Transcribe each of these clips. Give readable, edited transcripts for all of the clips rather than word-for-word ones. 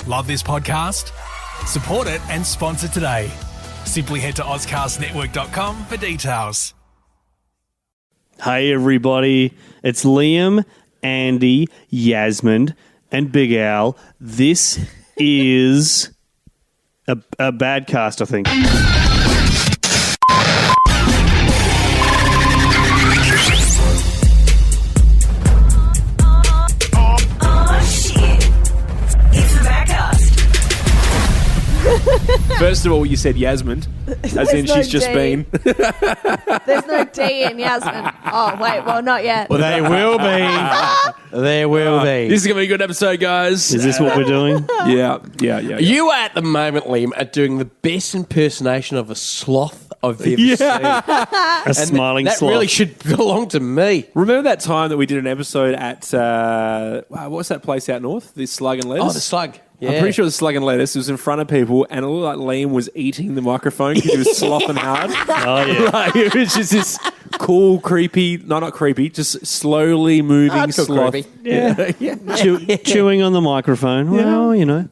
Love this podcast? Support it and sponsor today. Simply head to ozcastnetwork.com for details. Hey everybody, it's Liam, Andy, Yasmin, and Big Al. This is a Badcast, I think. First of all, you said Yasmin, as in she's just been. There's no D in Yasmin. Oh, wait, well, not yet. Well, they will be. There will be. This is going to be a good episode, guys. Is this what we're doing? Yeah. You are at the moment, Liam, are doing the best impersonation of a sloth I've ever seen. A smiling that sloth. really should belong to me. Remember that time that we did an episode at, what's that place out north? The Slug and Lettuce? Oh, the slug. Yeah. I'm pretty sure it was Slug and Lettuce. It was in front of people, and it looked like Liam was eating the microphone because he was sloughing hard. Oh, yeah. Like, it was just this cool, creepy, not creepy, just slowly moving sloth. Creepy. Yeah. Chewing on the microphone. Well, you know,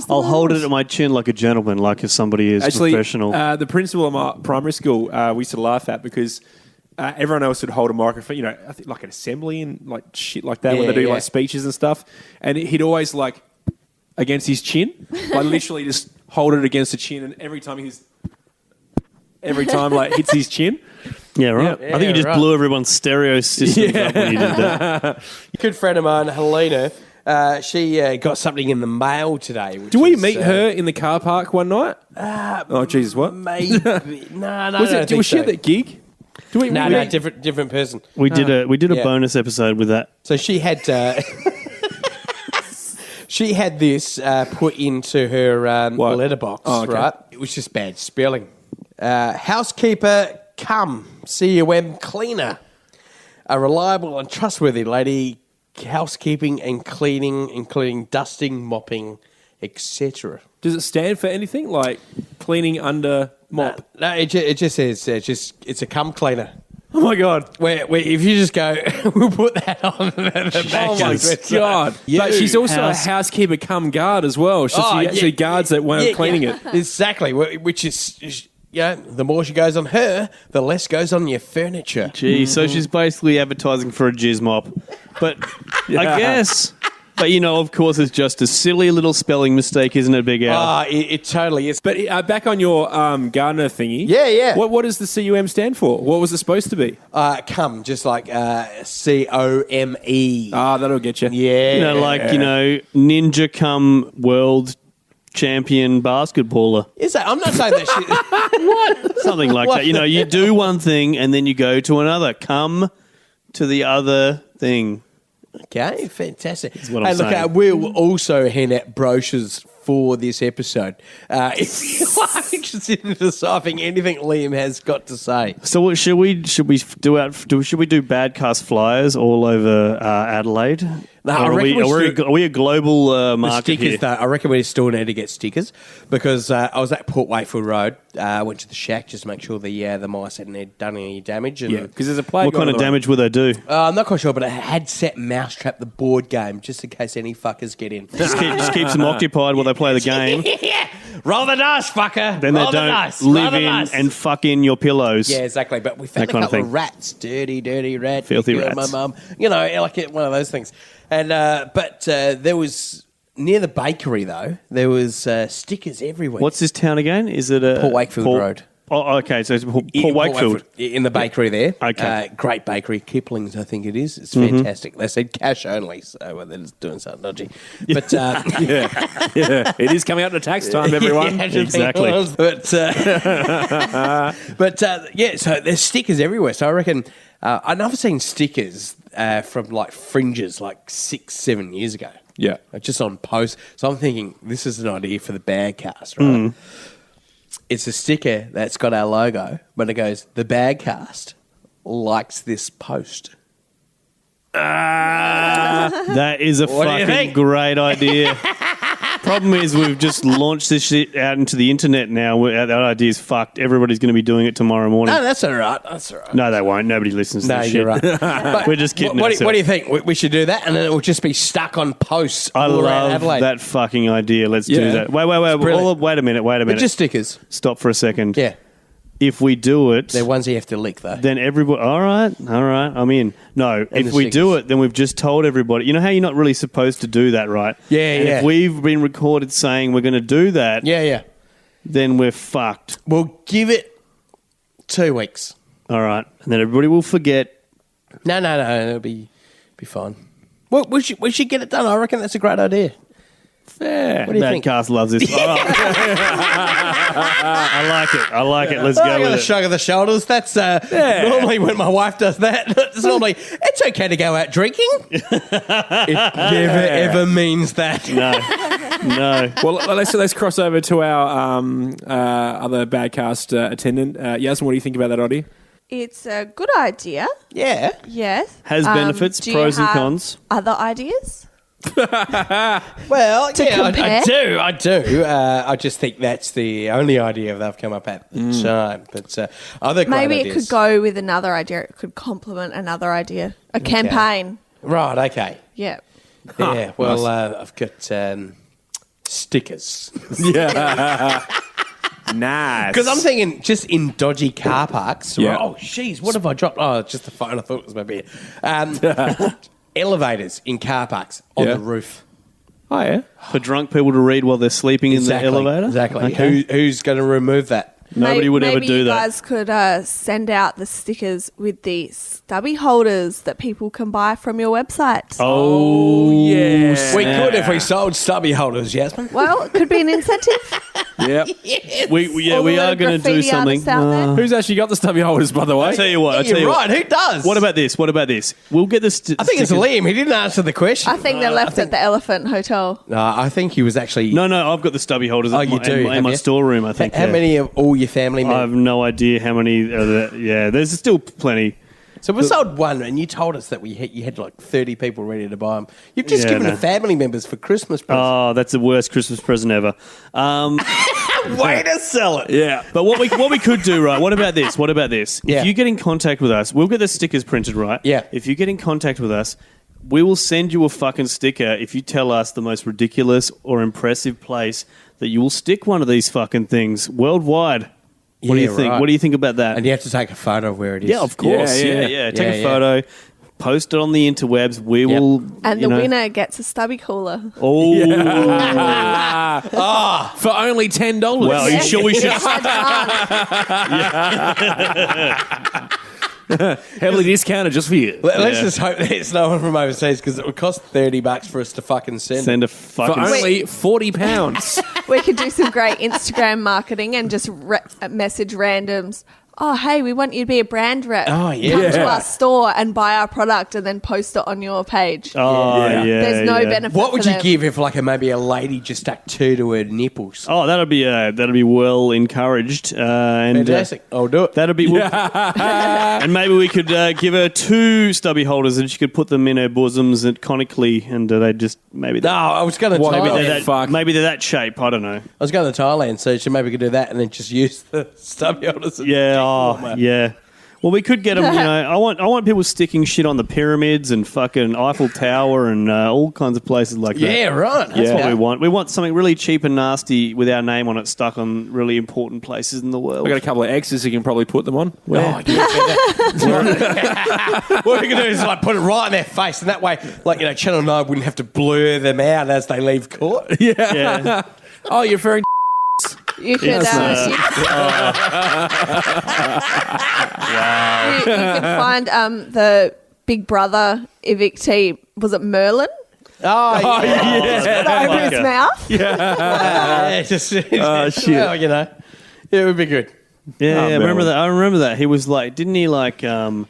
I'll hold it at my chin like a gentleman, like if somebody is Actually, professional. The principal of my primary school, we used to laugh at because everyone else would hold a microphone, you know, I think like an assembly and like shit like that when they do like speeches and stuff. And he'd always like against his chin, like literally just hold it against the chin, and every time like hits his chin. Yeah, right. Yeah, I think you just blew everyone's stereo systems up when you did that. A good friend of mine, Helena, she got something in the mail today. Did we meet her in the car park one night? Oh, Jesus, what? Maybe. No, Was she at that gig? No, different person. We did a bonus episode with that. So she had she had this put into her letterbox, right? It was just bad spelling. Housekeeper cum, C-U-M, cleaner. A reliable and trustworthy lady, housekeeping and cleaning, including dusting, mopping, etc. Does it stand for anything like cleaning under mop? No, it just says it's a cum cleaner. Oh my God! Where if you just go, we'll put that on the back. Oh my God! But she's also a housekeeper cum guard as well. She actually guards that weren't cleaning it. Exactly, which is the more she goes on her, the less goes on your furniture. Gee, so she's basically advertising for a jizz mop. But I guess... But, you know, of course, it's just a silly little spelling mistake, isn't it, Big Al? It totally is. But back on your gardener thingy. Yeah. What does the CUM stand for? What was it supposed to be? Cum, just like C-O-M-E. Ah, that'll get you. Yeah. You know, like, ninja cum world champion basketballer. Is that? I'm not saying that shit. What? Something like that. You know, you do one thing and then you go to another. Come to the other thing. Okay, fantastic. That's what I'm saying. Look, we'll also hand out brochures for this episode. If you are interested in deciphering anything Liam has got to say. So what, should we do Badcast flyers all over Adelaide? No, are we a global market stickers, here? though, I reckon we still need to get stickers because I was at Port Wakefield Road. Went to the shack just to make sure the mice hadn't done any damage. And because there's a plague. What kind of damage would they do? I'm not quite sure, but it had set Mousetrap, the board game, just in case any fuckers get in. Just keeps them occupied while they play the game. Yeah. Roll the dice, fucker. Then they don't live in and fuck in your pillows. Yeah, exactly. But we found a couple of rats. Dirty rat. Filthy rats. My mum. Like one of those things. And but there was near the bakery though. There was stickers everywhere. What's this town again? Is it Port Wakefield Road? Oh, okay. So it's Port Wakefield. In the bakery there. Okay. Great bakery. Kipling's, I think it is. It's fantastic. They said cash only, so they're just doing something dodgy. But yeah, it is coming up to tax time, everyone. Exactly. So there's stickers everywhere. So I reckon I've never seen stickers from like fringes like 6-7 years ago. Yeah. Just on post. So I'm thinking this is an idea for the Badcast, right? It's a sticker that's got our logo, but it goes, the Badcast likes this post. That is a fucking great idea. problem is we've just launched this shit out into the internet now. That idea's fucked. Everybody's going to be doing it tomorrow morning. No, that's all right. That's all right. No, they won't. Nobody listens to No, this shit. you're right. But We're just kidding what do ourselves. you think? We should do that, and then it will just be stuck on posts I all around love Adelaide. that fucking idea. Let's Yeah. do that. Wait. brilliant. Wait a minute. But just stickers. Stop for a second. Yeah. If we do it, They're ones you have to lick, though. then everybody. All right. I'm in. No, if the we do stickers. it, then we've just told everybody. You know how you're not really supposed to do that, right? Yeah, and yeah. If we've been recorded saying we're going to do that, Yeah. then we're fucked. We'll give it 2 weeks. All right, and then everybody will forget. No. It'll be fine. Well, we should get it done. I reckon that's a great idea. Yeah. What do you think? Badcast loves this. All right. I like it. Let's I go got a with it. shrug of the shoulders. That's normally when my wife does that. It's normally, it's okay to go out drinking. It never, ever means that. No. Well, let's cross over to our other Badcast attendant. Yasmin, what do you think about that idea? It's a good idea. Yeah. Yes. Has benefits, do you pros and have cons. Other ideas? Well, compare? I do. I just think that's the only idea they've come up at the time. But other great Maybe it ideas. could go with another idea. It could complement another idea. A campaign. Right, okay. Yeah. Yeah, well, I've got stickers. Yeah. Nice. Because I'm thinking just in dodgy car parks. Yeah. Oh, jeez, what have I dropped? Oh, it's just the phone. I thought it was my beer. Elevators in car parks on Yeah. the roof. Oh, yeah. For drunk people to read while they're sleeping in the elevator? Exactly. Okay. Who's going to remove that? Nobody would ever maybe do you that. guys could send out the stickers with the stubby holders that people can buy from your website. Oh, yeah. We could if we sold stubby holders, Yasmin. Well, it could be an incentive. Yep. We All are the going to do graffiti something. artists out there. Who's actually got the stubby holders, by the way? I'll tell you what. You're right. Who does? What about this? We'll get this. I think it's Liam. He didn't answer the question. I think they're left at the Elephant Hotel. No, I think he was actually. No, I've got the stubby holders Oh, you do, in have my you? storeroom, I think. How yeah. many of all your family I members? have no idea how many are there. Yeah, there's still plenty. So we sold one, and you told us that you had like 30 people ready to buy them. You've just Yeah, given no. to family members for Christmas presents. Oh, that's the worst Christmas present ever. Way to sell it. Yeah. But what we could do, right? What about this? Yeah. If you get in contact with us, we'll get the stickers printed, right? Yeah. If you get in contact with us, we will send you a fucking sticker if you tell us the most ridiculous or impressive place that you will stick one of these fucking things worldwide. What do Yeah, you think? right. What do you think about that? And you have to take a photo of where it is. Yeah, of course. Yeah, Yeah, yeah. Take Yeah, a yeah. photo, post it on the interwebs. We will. And you the know- winner gets a stubby cooler. Oh, For only $10. well, are you sure we should? Heavily discounted just for you. Let's Yeah. just hope that it's no one from overseas because it would cost $30 for us to fucking send. Send a For fucking. only £40. We could do some great Instagram marketing and just message randoms. Oh, hey, we want you to be a brand rep. Oh, yeah. Come to Yeah. our store and buy our product and then post it on your page. Oh, Yeah. yeah. There's no yeah. benefit. What would for you them. give if maybe a lady just stuck two to her nipples? Oh, that'd be well encouraged. And Fantastic. I'll do it. that'd be. And maybe we could give her 2 stubby holders, and she could put them in her bosoms and conically, and they just maybe. No, I was going to What? Maybe Thailand. they're that. Fuck. Maybe they're that shape. I don't know. I was going to Thailand, so she maybe could do that and then just use the stubby holders. as Yeah. a Oh, dick warmer. yeah. Well, we could get them. You know, I want people sticking shit on the pyramids and fucking Eiffel Tower and all kinds of places like that. Yeah, right. That's what we want. We want something really cheap and nasty with our name on it stuck on really important places in the world. I've got a couple of X's you can probably put them on. Oh, yeah. What we can do is like put it right in their face, and that way, Channel 9 wouldn't have to blur them out as they leave court. Yeah. Oh, you're referring You could, Yes, you could find the Big Brother evictee. Was it Merlin? Oh, yeah. Over his mouth. Yeah, just, shit. Well, it would be good. Yeah, Oh, I remember Merlin. that. I remember that. He was like, didn't he like fucking?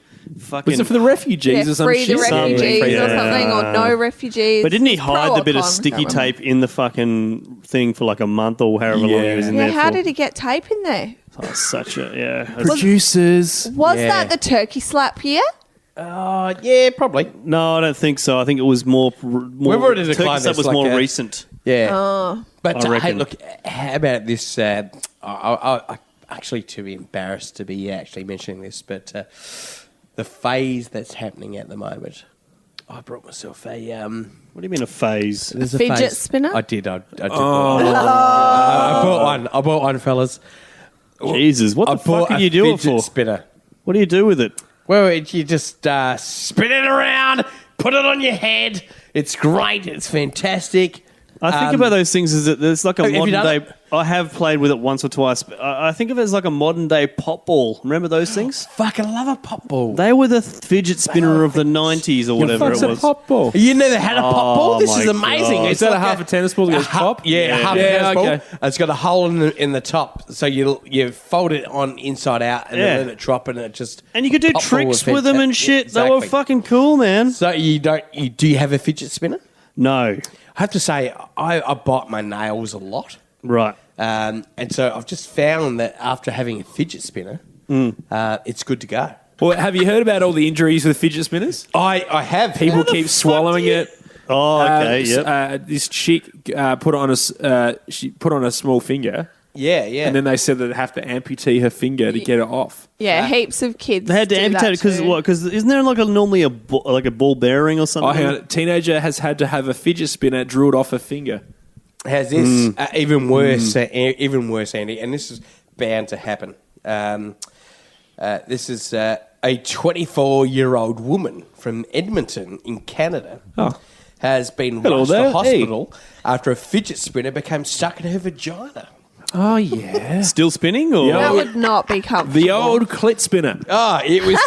Was it for the refugees Yeah, or some free the shit? refugees Yeah. or something, or no refugees. But didn't he Pro hide or the bit of con? sticky Can't remember. tape in the fucking thing for like a month or however long he was in Yeah, there how for? did he get tape in there? Oh, such a yeah. Producers. Was Yeah. that the turkey slap year? Yeah, probably. No, I don't think so. I think it was more. We've already Turkey declined Slap this, was more like, recent. Yeah. Oh. But I hey, reckon. look, how about this? I actually too embarrassed to be actually mentioning this, but the phase that's happening at the moment. I brought myself a What do you mean a phase? there's a fidget phase. spinner? I did. I bought one. I bought one, fellas. Jesus, what I the fuck bought can a you do it fidget for? spinner. What do you do with it? Well, you just spin it around, put it on your head. It's great. It's fantastic. I think about those things as that there's like a have you modern done day. it? I have played with it once or twice. But I think of it as like a modern day pop ball. Remember those things? Fucking love a pop ball. They were the fidget spinner of the 90s or whatever What's it a was. pop ball? You never had a pop ball? This my is amazing. God. Is that a half a tennis ball that goes pop? Yeah, half a Yeah, tennis ball. okay. It's got a hole in the top, so you fold it on inside out and Yeah. then let it drop and it just. And you could do pop ball tricks effect. with them and shit. They were Exactly. fucking cool, man. So do you have a fidget spinner? No. I have to say I bite my nails a lot. Right. And so I've just found that after having a fidget spinner, it's good to go. Well, have you heard about all the injuries with fidget spinners? I have. People keep swallowing it. Oh, okay. Yep. This chick put on she put on a small finger, Yeah. and then they said that they have to amputate her finger to get it off. Yeah, heaps of kids. They had to do amputate it that because too. what? Because isn't there like normally a ball bearing or something? Oh, hang on. A teenager has had to have a fidget spinner drilled off her finger. Has this even worse, Andy? And this is bound to happen. This is a 24-year-old woman from Edmonton in Canada has been Hello rushed there. to hospital after a fidget spinner became stuck in her vagina. Oh, yeah. Still spinning or? Yeah. That would not be comfortable. The old clit spinner. Oh, it was.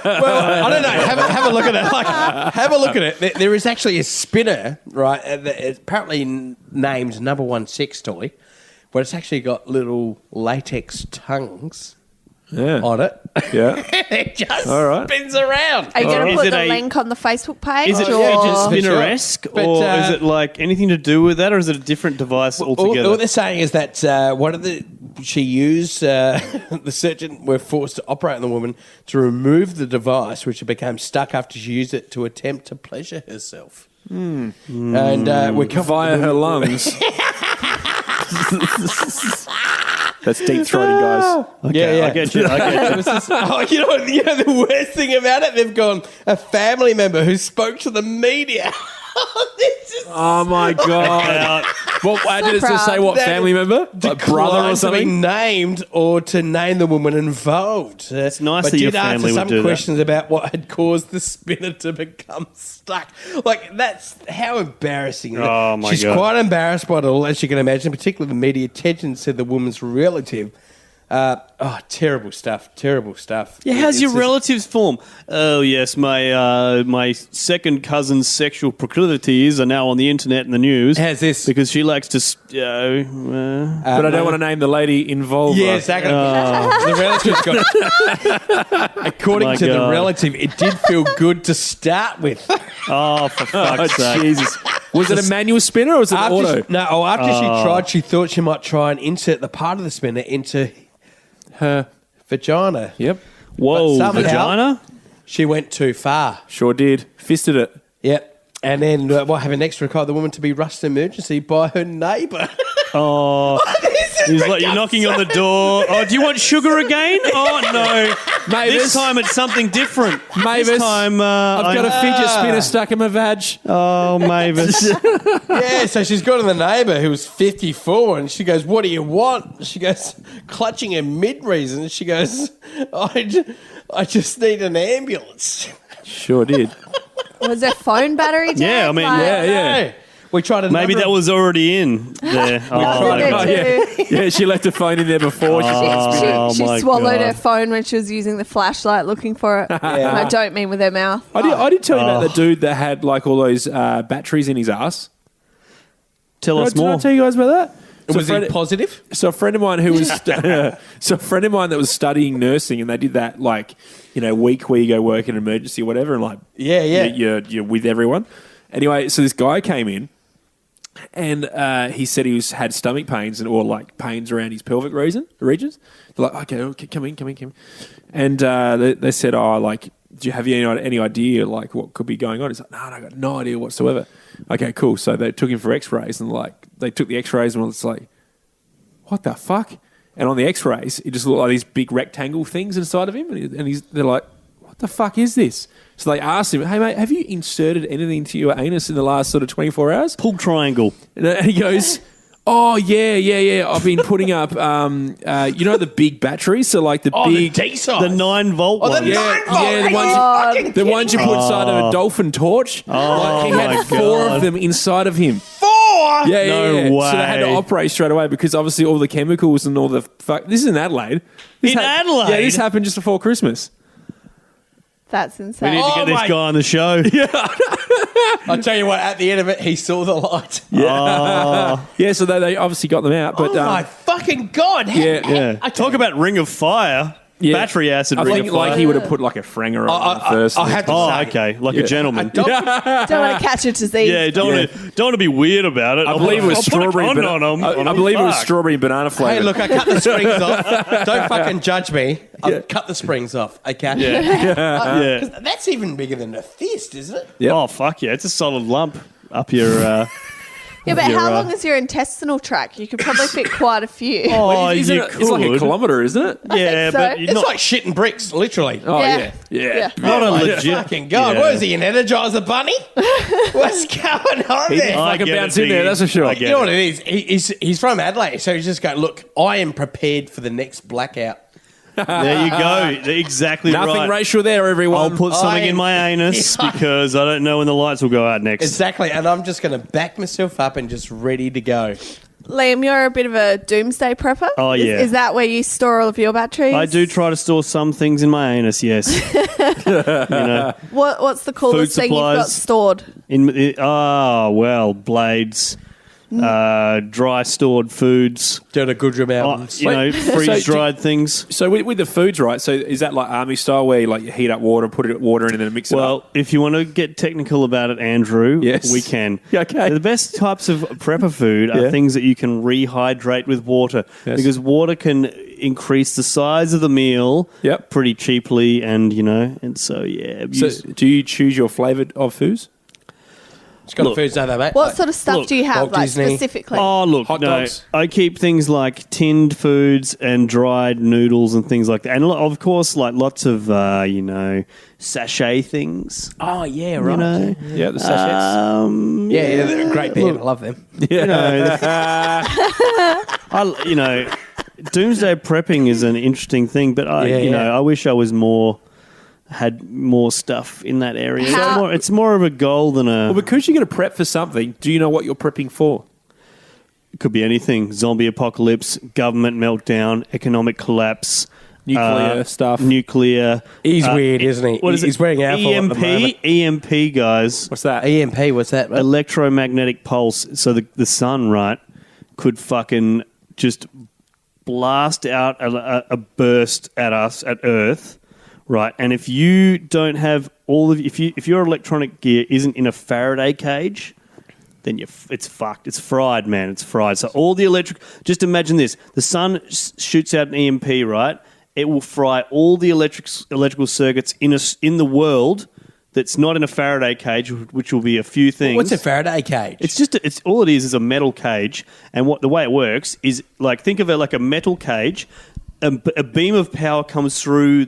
Well, I don't know. Have a look at it. Like, have a look at it. There is actually a spinner, right? It's apparently named number one sex toy, but it's actually got little latex tongues on it. Yeah. It just All right. spins around. Are you going to Is put it the a- link on the Facebook page? Is it or- fidget For sure. spinner-esque But, or is it like anything to do with that or is it a different device altogether? All they're saying is that she used, the surgeon were forced to operate on the woman to remove the device, which had become stuck after she used it to attempt to pleasure herself. And we're Via her lungs. That's deep throating, guys. Okay, yeah. I get you. You know the worst thing about it? They've gone a family member who spoke to the media. This is Oh, my God. Well, did it just say what That family member? Like brother or declined to be something? named or to name the woman involved. It's nice but that your did answer family would some do that. questions about what had caused the spinner to become stuck. Like, that's how embarrassing. Oh, my She's God. quite embarrassed by it all, as you can imagine, particularly the media attention, said the woman's relative. Terrible stuff. Terrible stuff. Yeah, how's It's your just- relatives form? Oh, yes, my second cousin's sexual proclivities are now on the internet and the news. How's this? Because she likes to... But I don't want to name the lady involved. Yeah, exactly. The relative's got. According My to the God. relative, it did feel good to start with. oh, for fuck's sake. Jesus. Was it a manual spinner or was it an auto? After she tried, she thought she might try and insert the part of the spinner into her vagina. Yep. Whoa, But somehow- vagina? She went too far. Sure did. Fisted it. Yep. And then what happened next required the woman to be rushed to emergency by her neighbour. Oh, he's like, you're knocking on the door. Oh, do you want sugar again? Oh, no. Mavis. This time it's something different. Mavis. This time... I've got a fidget spinner stuck in my vag. Oh, Mavis. Yeah, so she's got to the neighbour who was 54 and she goes, what do you want? She goes, clutching her mid-reason, she goes, I just need an ambulance. Sure did. Was there phone battery? Yeah, tag? I mean, Like- Yeah. We tried a Maybe number that of- was already in there. Oh, tried my it God. too. Yeah, she left her phone in there before. Oh, She my swallowed God. her phone when she was using the flashlight looking for it. And I don't mean with her mouth. I did tell you about the dude that had like all those batteries in his ass. Tell us Did I more. tell you guys about that? So Was it positive? So a friend of mine who was so a friend of mine that was studying nursing, and they did that like week where you go work in an emergency or whatever, and like Yeah. you're with everyone. Anyway, so this guy came in, and he said he had stomach pains or like pains around his pelvic regions. They're like, okay, come in, and they said, oh, like do you have any idea like what could be going on? He's like, no, I got no idea whatsoever. Okay, cool. So they took him for X-rays, and like they took the X-rays, and it's like, what the fuck? And on the X-rays, it just looked like these big rectangle things inside of him, they're like, what the fuck is this? So they asked him, hey mate, have you inserted anything to your anus in the last sort of 24 hours? Pull triangle. And he goes, oh yeah. I've been putting up, the big batteries, so like the big, the D-size. The 9-volt one. The 9-volt. The ones you put inside of a dolphin torch. Oh, he had my 4 God. of them inside of him. 4? Yeah. No way. So they had to operate straight away because obviously all the chemicals and all the fuck. This is in Adelaide. Adelaide? Yeah, this happened just before Christmas. That's We insane. need to get this guy on the show. I'll tell you what, at the end of it, he saw the light. Yeah, so they obviously got them out. But, my fucking God. Yeah. Talk about ring of fire. Yeah. Battery acid I ring think of fire. like he would have put like a franger on it first. I had to say, okay. Like a gentleman. Don't want to catch a disease. Yeah, don't want to be weird about it. I believe it was strawberry. On him. I believe it was strawberry and banana flavour. hey, look, I cut the springs off. Don't fucking judge me. I've cut the springs off, okay? Yeah. 'Cause that's even bigger than a fist, isn't it? Yep. Oh, fuck yeah. It's a solid lump up your... Yeah, but You're how right. long is your intestinal tract? You could probably fit quite a few. It's like a kilometre, isn't it? Yeah, so. but It's like shitting bricks, literally. Oh, Yeah. yeah. not a My legit... fucking God. Yeah. What is he, an Energizer bunny? What's going on there? I Fucking get bounce it, in there, Biggie. that's for sure. I get You know what it. it is? He's from Adelaide, so he's just going, look, I am prepared for the next blackout. There you go. Exactly Nothing right. racial there, everyone. I'll put something I in my am- anus because I don't know when the lights will go out next. Exactly, and I'm just going to back myself up and just ready to go. Liam, you're a bit of a doomsday prepper. Oh, yeah. Is that where you store all of your batteries? I do try to store some things in my anus, yes. What's the coolest thing you've got supplies. stored? Blades, dry stored foods, Doing a Goodra Mountains. freeze dried things. So with the foods, right? So is that like army style where you like you heat up water, put water in, and then mix it Well, up? if you want to get technical about it, Andrew, Yes. we can. Yeah, okay. The best types of prepper food are Yeah. things that you can rehydrate with water because water can increase the size of the meal Yep. pretty cheaply, and so yeah. So do you choose your flavour of foods? It's got look. foods over there, mate. What sort of stuff look, do you have, Walt like Disney. specifically? Oh, look, Hot no. dogs. I keep things like tinned foods and dried noodles and things like that. And of course, like lots of, sachet things. Oh, yeah, You right. know? Yeah, the sachets. Yeah, they're a great band. I love them. Doomsday prepping is an interesting thing, but I wish I was had more stuff in that area. It's more of a goal than Well, because you're going to prep for something, do you know what you're prepping for? it could be anything. Zombie apocalypse, government meltdown, economic collapse, Nuclear stuff. nuclear. He's weird, isn't he? What is He's it? wearing our EMP, EMP, guys. What's that? EMP, what's that? Mate? Electromagnetic pulse. So the sun, right, could fucking just blast out a burst at us at Earth, right? And if you don't have if your electronic gear isn't in a Faraday cage, then it's fucked. It's fried, man. It's fried. So all the just imagine this: the sun shoots out an EMP, right? It will fry all the electrical circuits in the world that's not in a Faraday cage, which will be a few things. What's a Faraday cage? It's all it is a metal cage, and the way it works is like think of it like a metal cage. A beam of power comes through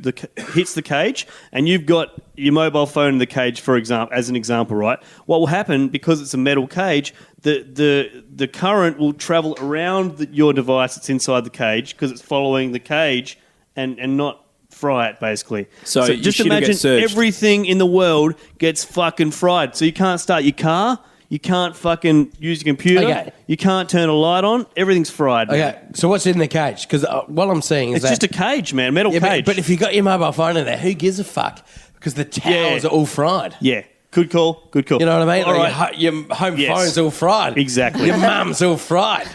hits the cage, and you've got your mobile phone in the cage, as an example, right? What will happen because it's a metal cage? The current will travel around your device that's inside the cage because it's following the cage and not fry it, basically. So you just should've get imagine surged. everything in the world gets fucking fried. So you can't start your car. You can't fucking use your computer. Okay. You can't turn a light on. Everything's fried. Man. Okay, so what's in the cage? Because what I'm seeing is It's just a cage, man. Metal yeah, cage. but if you got your mobile phone in there, who gives a fuck? Because the towers are all fried. Yeah. Good call. Good call. You know what I mean? All Like right. your home Yes. phone's all fried. Exactly. Your mum's all fried.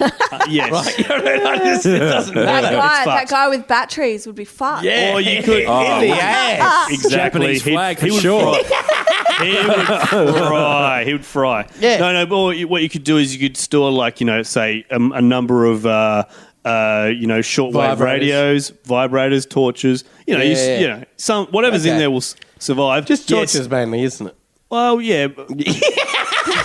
Yes. Right? You know what I mean? It doesn't that matter. fucked. guy with batteries would be fucked. Yeah. Or you could... In the ass. Exactly. Japanese flag for would sure. fry. He would fry. He would fry. Yeah. No, but what you could do is you could store, like, say, a number of... shortwave Vibrators. radios, vibrators, torches. Yeah. Some whatever's in Okay. there will. survive. Just Yes. torches mainly, isn't it? Well, yeah.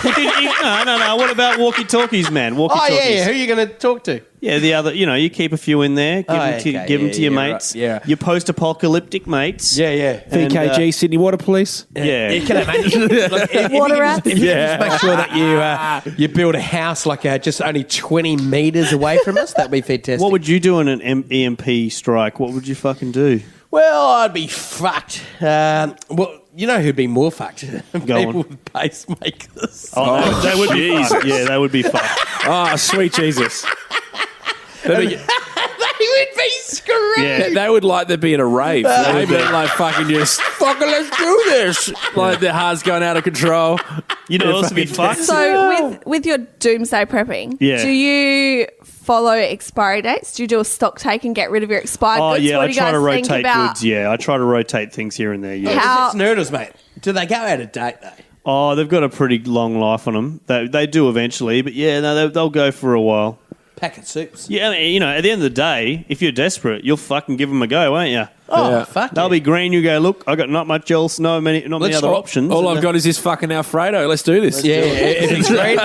No. What about walkie-talkies, man? Oh, Walkie-talkies. yeah. Who are you going to talk to? Yeah, the other, you keep a few in there, give them to your mates, right, yeah. your post-apocalyptic mates. Yeah. And, VKG Sydney Water Police. Yeah. You can imagine. Water rats. If you can just make sure that you build a house like just only 20 metres away from us, that'd be fantastic. What would you do in an EMP strike? What would you fucking do? Well, I'd be fucked. Well, you know who'd be more fucked? People on. with pacemakers. Oh, they would be fucked. Yeah, they would be fucked. Oh, sweet Jesus. They would be screwed. Yeah. They would like to be in a rave. They'd be like fucking just, fucking let's do this. Like their heart's going out of control. You know, also be fucked. So with your doomsday prepping, Yeah. do you follow expiry dates? Do you do a stock take and get rid of your expired Oh, goods? yeah, What I do you try guys to think rotate about? goods. Yeah, I try to rotate things here and there, yeah. How- It's noodles, mate. Do they go out of date, though? Oh, they've got a pretty long life on them. They do eventually, but yeah, no, they'll go for a while. Packet soups. Yeah, I mean, at the end of the day, if you're desperate, you'll fucking give them a go, won't you? Oh, Yeah. fuck They'll be green. You go, look, I got not much else, not many other options. All I've got is this fucking Alfredo. Let's do this. Yeah, if it's green,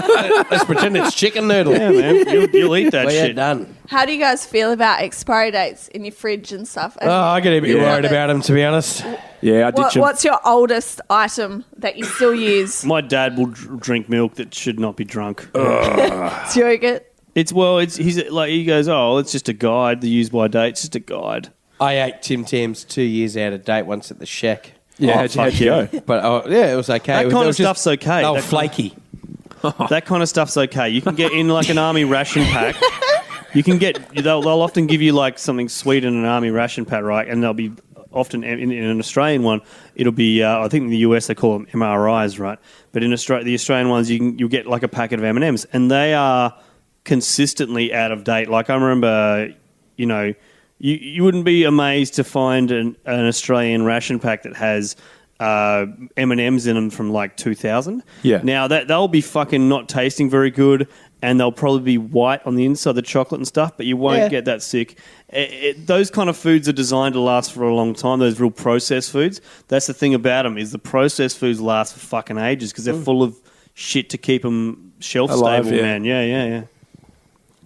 let's pretend it's chicken noodle. Yeah, man, you'll eat that Well, yeah, shit. done. How do you guys feel about expiry dates in your fridge and stuff? And Oh, I get a bit Yeah. worried about them, to be honest. Yeah, I ditch them. what's your oldest item that you still use? My dad will drink milk that should not be drunk. It's yogurt. He's like, he goes, oh, it's just a guide. The use by date, it's just a guide. I ate Tim Tams 2 years out of date once at the shack. Yeah, Oh, how'd you go? But yeah, it was okay. That It was- kind it of was just- stuff's okay. They were That kind- flaky. That kind of stuff's okay. You can get in like an army ration pack. You can get. They'll often give you like something sweet in an army ration pack, right? And they'll be often in an Australian one. It'll be. I think in the US they call them MRIs, right? But in Australia, the Australian ones, you'll get like a packet of M&Ms, and they are consistently out of date. Like I remember, you wouldn't be amazed to find an Australian ration pack that has M&Ms in them from like 2000. Yeah. Now they'll be fucking not tasting very good, and they'll probably be white on the inside, the chocolate and stuff, but you won't get that sick. Those kind of foods are designed to last for a long time. Those real processed foods. That's the thing about them, is the processed foods last for fucking ages because they're full of shit to keep them shelf Alive, stable, yeah. man. Yeah.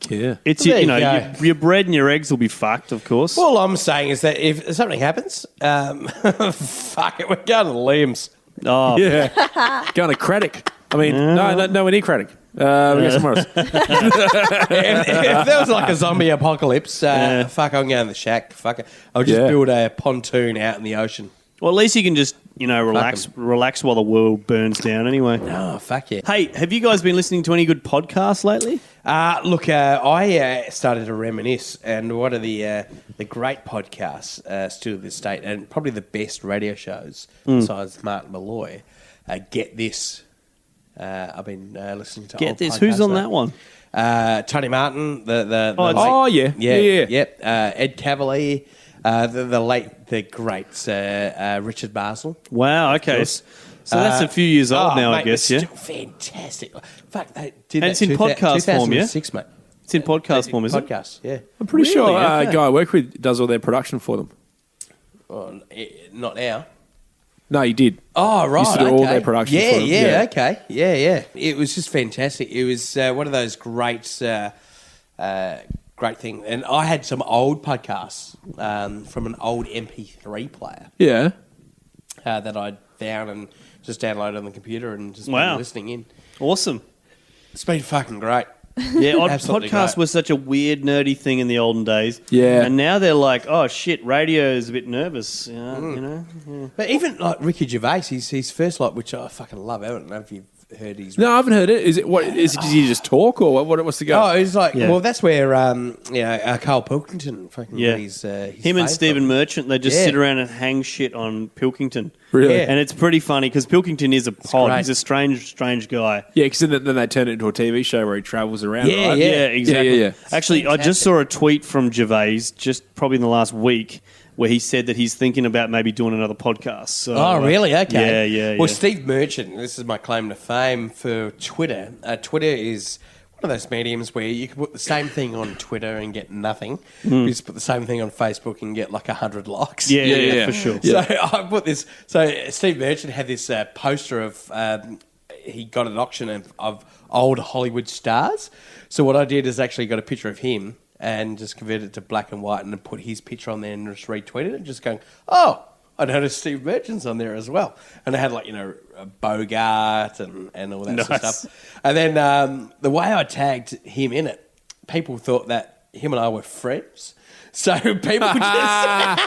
Yeah. It's There you your, go. your bread and your eggs will be fucked, of course. All I'm saying is that if something happens, fuck it, we're going to Liam's. Oh, Yeah. Going to Craddock. I mean, no, we need Craddock. We go somewhere else. If there was like a zombie apocalypse, fuck, I'm going to the shack. Fuck it. I'll just Yeah. build a pontoon out in the ocean. well, at least you can just relax while the world burns down. Anyway. Oh, fuck yeah. Hey, have you guys been listening to any good podcasts lately? Look, I started to reminisce, and one of the great podcasts still to this date, and probably the best radio shows besides Martin Malloy, Get This. I've been listening to Get old this. Who's podcasts on like- that one? Tony Martin, Oh, yeah. Yep. Ed Cavalier, the great Richard Basel. Wow. Okay. So that's a few years old now, I mate, guess. it's Yeah. still fantastic. Fuck, they did And that it's in podcast form, yeah? 2006, mate. It's in podcast form, is it? Podcast, yeah. I'm pretty sure Okay. a guy I work with does all their production for them. Well, not now. No, he did. Oh, right. Used to do okay. all their production Yeah, for them. yeah, Yeah. okay. Yeah. It was just fantastic. It was one of those great things. And I had some old podcasts from an old MP3 player Yeah. that I found and just downloaded on the computer and just Wow. been listening in. Awesome. It's been fucking great. Yeah, Absolutely podcasts great. was such a weird, nerdy thing in the olden days. Yeah. And now they're like, oh, shit, radio is a bit nervous. You know? Yeah. But even like Ricky Gervais, his first lot, which I fucking love. I don't know if you've heard his. No, I haven't heard it. Is it what? Is it? Does he just talk or what's the go? Oh, it's like Yeah. well, that's where Carl Pilkington fucking Yeah. got his Him and fame Stephen from. Merchant, they just Yeah. sit around and hang shit on Pilkington. Really? Yeah. And it's pretty funny because Pilkington is a pod. great. He's a strange guy. Yeah, because then they turn it into a TV show where he travels around. Yeah, right? yeah. Exactly. Yeah. Actually, I just saw a tweet from Gervais just probably in the last week where he said that he's thinking about maybe doing another podcast. So, Oh, really? Okay. Yeah. Well, Steve Merchant, this is my claim to fame for Twitter. Twitter is one of those mediums where you can put the same thing on Twitter and get nothing. You just put the same thing on Facebook and get like 100 likes. Yeah, for sure. So I put this. So Steve Merchant had this poster of. He got an auction of old Hollywood stars. So what I did is actually got a picture of him and just converted it to black and white and then put his picture on there and just retweeted it, just going, oh, I noticed Steve Merchant's on there as well. And I had like, a Bogart and all that sort of stuff. And then the way I tagged him in it, people thought that him and I were friends. So people just kept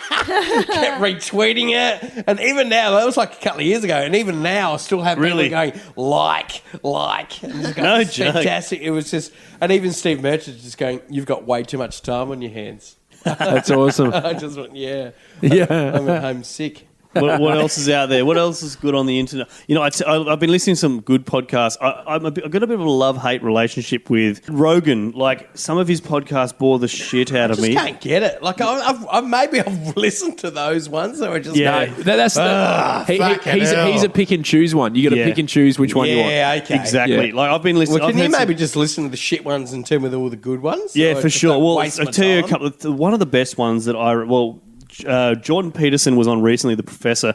retweeting it. And even now, that was like a couple of years ago, and even now I still have people going, like. And just going, No it's joke. fantastic. It was just, and even Steve Merchant just going, you've got way too much time on your hands. That's awesome. I just went, yeah. Yeah. I'm at home sick. What else is out there? What else is good on the internet? I've been listening to some good podcasts. I've got a bit of a love-hate relationship with Rogan. Like, some of his podcasts bore the shit out of me. I just can't get it. Like, I've listened to those ones that were just He's a pick and choose one. You got to pick and choose which one you want. Yeah, okay. Exactly. Yeah. Like, I've been listening. Well, can you maybe just listen to the shit ones and turn with all the good ones? Yeah, So I for just sure. don't Well, waste I'll my tell you a time? couple. One of the best ones that Jordan Peterson was on recently, The Professor.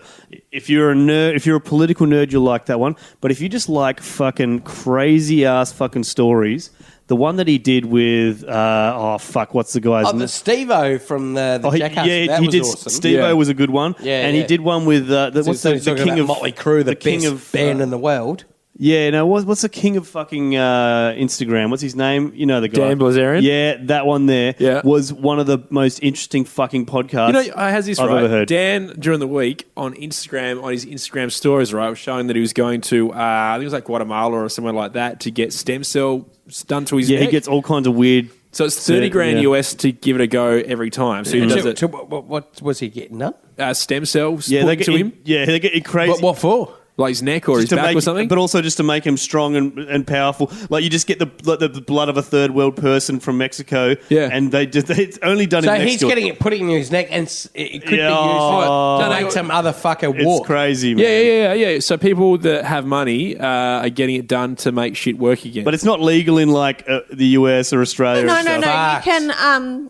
If you're a nerd, if you're a political nerd, you'll like that one. But if you just like fucking crazy ass fucking stories, the one that he did with what's the guy's Oh, name? the Steve-O from the Jackass. he did. Awesome. Steve-O was a good one. Yeah, and he did one with what's the king of Motley Crue, the king best of band in the world. Yeah, no, what's the king of fucking Instagram? What's his name? You know the guy. Dan Bilzerian? Yeah, that one there was one of the most interesting fucking podcasts I has this I've right. ever heard. Dan, during the week, on his Instagram stories, right, was showing that he was going to, I think it was like Guatemala or somewhere like that, to get stem cell done to his neck. He gets all kinds of weird... So it's 30 grand US to give it a go every time. So he does it. What was he getting done? Stem cells Yeah, put to him? Yeah, they get crazy. What for? Like his neck or his Just to back make, or something? but also just to make him strong and powerful. Like, you just get the blood of a third world person from Mexico, and it's only done So in he's getting it, putting it in his neck, and it could be used to make some other fucker walk. It's crazy, man. Yeah. So people that have money are getting it done to make shit work again. But it's not legal in, like, the US or Australia. No. and stuff. You can,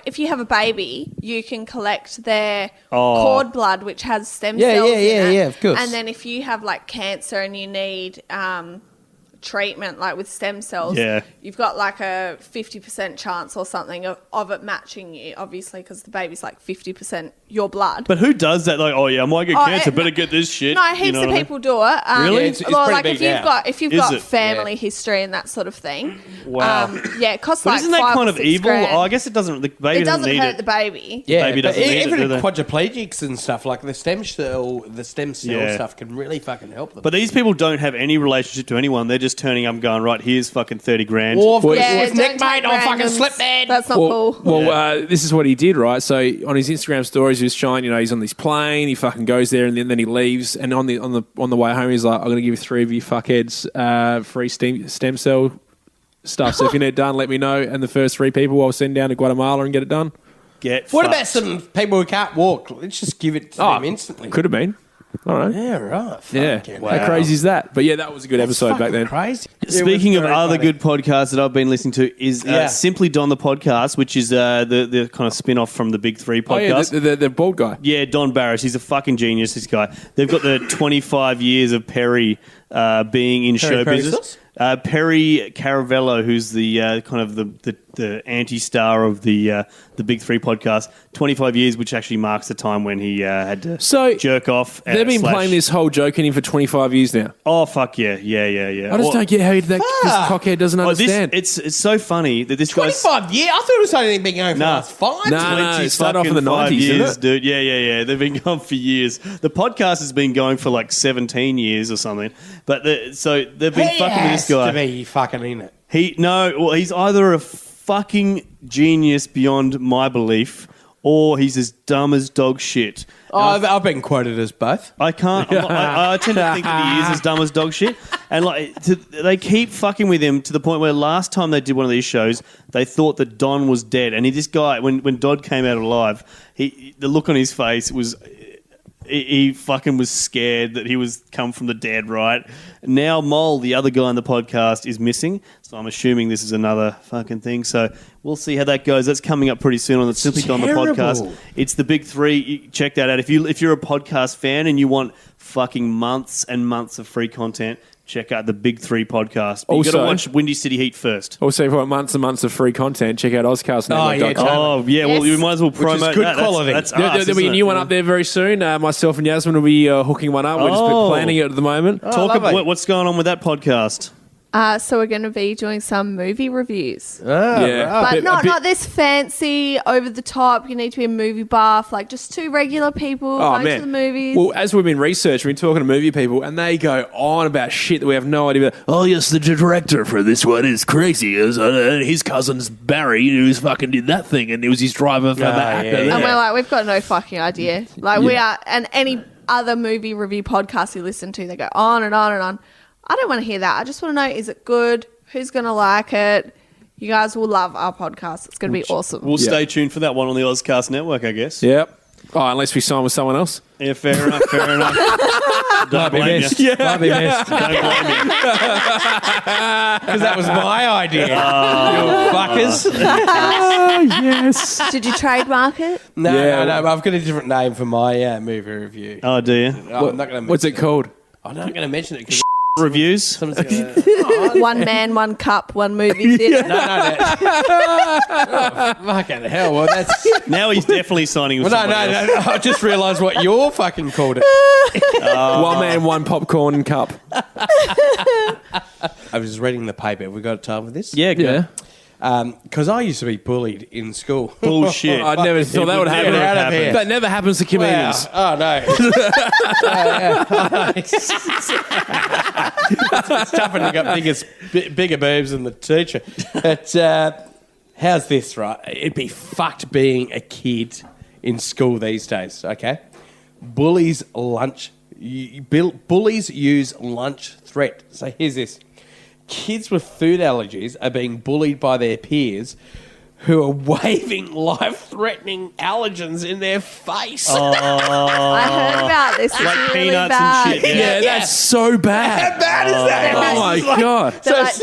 if you have a baby, you can collect their cord blood, which has stem cells in it. Yeah, of course. And then if you have, like, cancer and you need treatment, like with stem cells, you've got, like, a 50% chance or something of it matching you, obviously, because the baby's, like, 50% your blood. But who does that? Like, I might get cancer, better get this shit. No, heaps of people do it. Really? Yeah, it's pretty big if you've got family history and that sort of thing. Wow. It costs But like isn't that $5 kind or of $6 evil? grand. Oh, I guess it doesn't. The baby It doesn't need hurt it. the baby. Yeah, Baby doesn't need it, even do they? quadriplegics and stuff like the stem cell stuff can really fucking help them. But these people don't have any relationship to anyone. They're just turning up and going, right, here's fucking 30 grand. If Nick don't mate, take I'll fucking randoms. slip that. That's not cool. Well, this is what he did, right? So on his Instagram stories, he was showing, he's on this plane. He fucking goes there, and then he leaves. And on the way home, he's like, "I'm going to give you 3 of you fuckheads free stem cell stuff. So if you need it done, let me know. And the first 3 people, I'll send down to Guatemala and get it done." What about some people who can't walk? Let's just give it to them instantly. Could have been. All right. Yeah, right. Yeah. How crazy is that? But yeah, that was a good episode back then. Crazy. Speaking of other good podcasts that I've been listening to is Simply Don the podcast, which is the kind of spin-off from the Big Three podcast. Oh, yeah, the bald guy. Yeah, Don Barris. He's a fucking genius, this guy. They've got the 25 years of Perry being in show business. Perry Caravello, who's the kind of the anti-star of the Big Three podcast, 25 years, which actually marks the time when he had to jerk off. They've been playing this whole joke in him for 25 years now. Oh, fuck yeah. I just don't get how this cockhead doesn't understand. It's so funny that this 25 years? I thought it was only been going for the last 5. No, it started off in the 90s, years, isn't it? dude. Yeah. They've been going for years. The podcast has been going for like 17 years or something. But so they've been fucking with this guy. To be fucking in it. He's either a fucking genius beyond my belief, or he's as dumb as dog shit. I've been quoted as both. I can't. I tend to think that he is as dumb as dog shit, and they keep fucking with him to the point where last time they did one of these shows, they thought that Don was dead, and this guy, when Dodd came out alive, the look on his face was he fucking was scared that he was come from the dead, right? Now Mole, the other guy on the podcast, is missing, so I'm assuming this is another fucking thing. So we'll see how that goes. That's coming up pretty soon on the Simply Don the podcast. It's the big three. Check that out. If you're a podcast fan and you want fucking months and months of free content, check out the Big Three podcast. But you got to watch Windy City Heat first. Also, if you want months and months of free content, check out OzcastNetwork.com. Oh, yeah. Well, you might as well promote Which is good quality. That's There'll be a new one up there very soon. Myself and Yasmin will be hooking one up. We're just planning it at the moment. Talk about what's going on with that podcast. So we're going to be doing some movie reviews. Yeah. But not this fancy, over the top, you need to be a movie buff, like just two regular people going to the movies. Well, as we've been researching, we've been talking to movie people, and they go on about shit that we have no idea about. Oh, yes, the director for this one is crazy. His cousin's Barry, who fucking did that thing, and it was his driver for that actor. And we're like, we've got no fucking idea. Like, we are, and any other movie review podcast you listen to, they go on and on and on. I don't want to hear that. I just want to know, is it good? Who's going to like it? You guys will love our podcast. It's going to be awesome. We'll stay tuned for that one on the Ozcast Network, I guess. Yep. Oh, unless we sign with someone else. Yeah, fair enough. Don't blame you. Yeah. Might be missed. Don't blame you. Because that was my idea. You fuckers. Yes. Did you trademark it? No. I've got a different name for my movie review. Oh, do you? I'm not going to. What's it called? I'm not going to mention it because Reviews? One man, one cup, one movie theatre. No. Fucking hell. Well, that's. Now he's definitely signing with someone else. No. I just realised what you're fucking called it. One man, one popcorn cup. I was just reading the paper. Have we got time for this? Yeah, good. Because I used to be bullied in school. Bullshit. I never thought that would happen. Get out of here. That never happens to comedians. Wow. Oh, no. It's tough when you got bigger boobs than the teacher. But how's this, right? It'd be fucked being a kid in school these days, okay? Bullies use lunch threat. So here's this. Kids with food allergies are being bullied by their peers who are waving life-threatening allergens in their face. I heard about this. It's Like really peanuts bad. and shit. Yeah, that's so bad. How bad is that? Oh, my God. They're like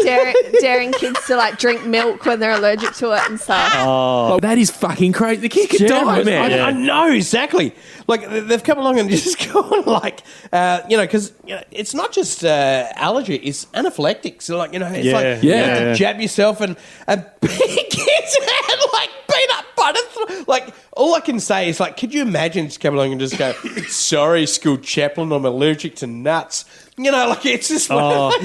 daring kids to like drink milk when they're allergic to it and stuff. Oh, that is fucking crazy. The kid could die, man. I know, exactly. Like, they've come along and just gone like, because it's not just allergy, it's anaphylactic. So, like, it's like you have to jab yourself and kids had, like, peanut butter. Like, all I can say is, like, could you imagine just come along and just go, sorry, school chaplain, I'm allergic to nuts. Like, it's just like...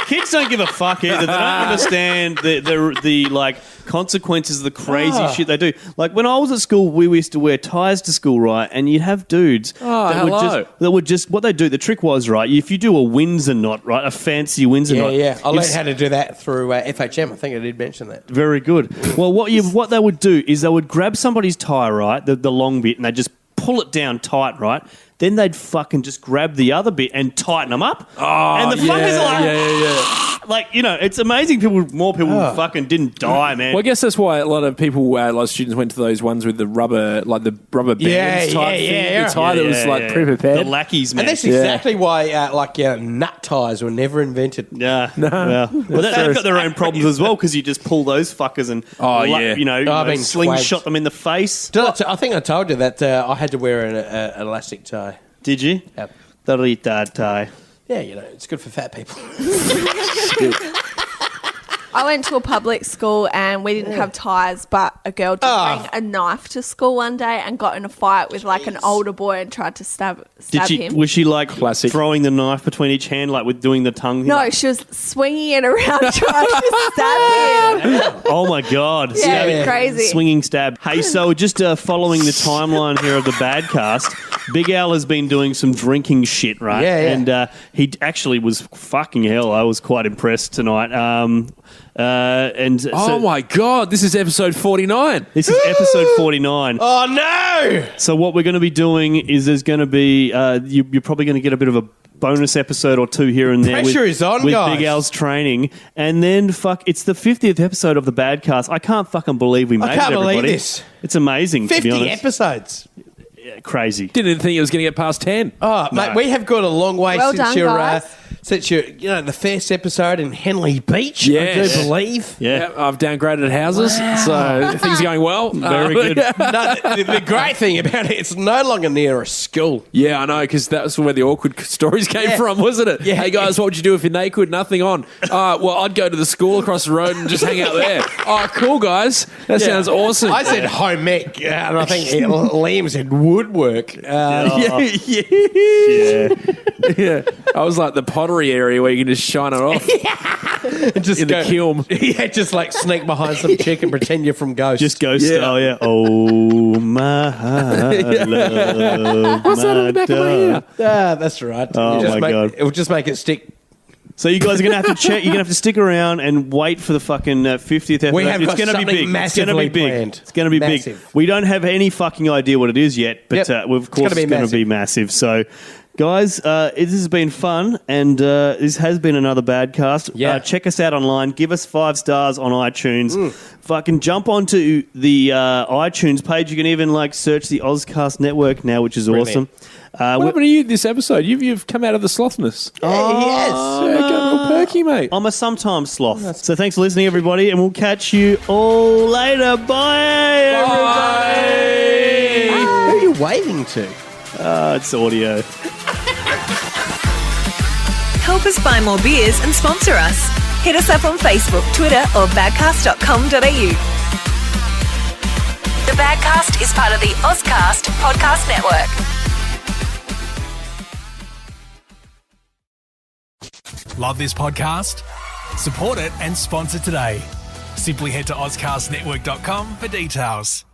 Kids don't give a fuck either. They don't understand the like consequences of the crazy shit they do. Like when I was at school, we used to wear ties to school, right? And you'd have dudes that would just what they do. The trick was, right, if you do a Windsor knot, right, a fancy Windsor knot. Yeah. I learned how to do that through FHM. I think I did mention that. Very good. Well, what they would do is they would grab somebody's tie, right, the long bit, and they just pull it down tight, right? Then they'd fucking just grab the other bit and tighten them up. Oh, and the fuckers are like, it's amazing. More people fucking didn't die, man. Well, I guess that's why a lot of people, a lot of students went to those ones with the rubber bands type thing. The tie that was like pre-prepared. The lackeys, man. And that's exactly why, nut ties were never invented. Yeah. Well, they've got their own problems as well because you just pull those fuckers and, slingshot them in the face. I think I told you that I had to wear an elastic tie. Did you? Yep. The retard tie. Yeah, it's good for fat people. I went to a public school and we didn't have ties, but a girl did bring a knife to school one day and got in a fight with like an older boy and tried to stab him. Was she like throwing the knife between each hand, like with doing the tongue? No, she was swinging it around trying to stab him. Oh my God. Yeah, crazy. Swinging stab. Hey, so just following the timeline here of the Badcast, Big Al has been doing some drinking shit, right? Yeah. And he actually was fucking hell. I was quite impressed tonight. My God, this is episode 49. This is episode 49. Oh, no! So what we're going to be doing is there's going to be, you're probably going to get a bit of a bonus episode or two here and there. Pressure is on, with guys. Big Al's training. And then, it's the 50th episode of the Badcast. I can't fucking believe we made it, everybody. I can't believe this. It's amazing, to be 50 honest. episodes. crazy. Didn't even think it was going to get past 10. Oh, mate, we have got a long way Well since done, your guys. the first episode in Henley Beach. Yes. I do believe. Yeah. I've downgraded houses, so things are going well. Very good. No, the great thing about it, it's no longer near a school. Yeah, I know, because that's where the awkward stories came from, wasn't it? Yeah. Hey, guys, what would you do if you're naked? Nothing on. Well, I'd go to the school across the road and just hang out there. Oh, cool, guys. That sounds awesome. I said home ec, and I think Liam said woodwork. Yeah. I was like the pottery area where you can just shine it off just in the kiln. Yeah, just like sneak behind some chick and pretend you're from Ghost. Just ghost style, yeah. Oh, my love. What's that on the back of my ear? That's right. Oh, my God. It will just make it stick. So you guys are going to have to check. You're going to have to stick around and wait for the fucking 50th episode. We have it's got going to be something big. massively planned. It's going to be Massive. big. We don't have any fucking idea what it is yet, but of course it's going to be massive. So, guys, this has been fun, and this has been another Badcast. Yeah. Check us out online. Give us 5 stars on iTunes. Fucking jump onto the iTunes page. You can even search the Ozcast Network now, which is awesome. What happened to you this episode? You've come out of the slothness. Yeah, he has. Got real perky, mate. I'm a sometimes sloth. So thanks for listening, everybody, and we'll catch you all later. Bye, everybody. Who are you waving to? It's audio. Help us buy more beers and sponsor us. Hit us up on Facebook, Twitter, or badcast.com.au. The Badcast is part of the Ozcast Podcast Network. Love this podcast? Support it and sponsor today. Simply head to ozcastnetwork.com for details.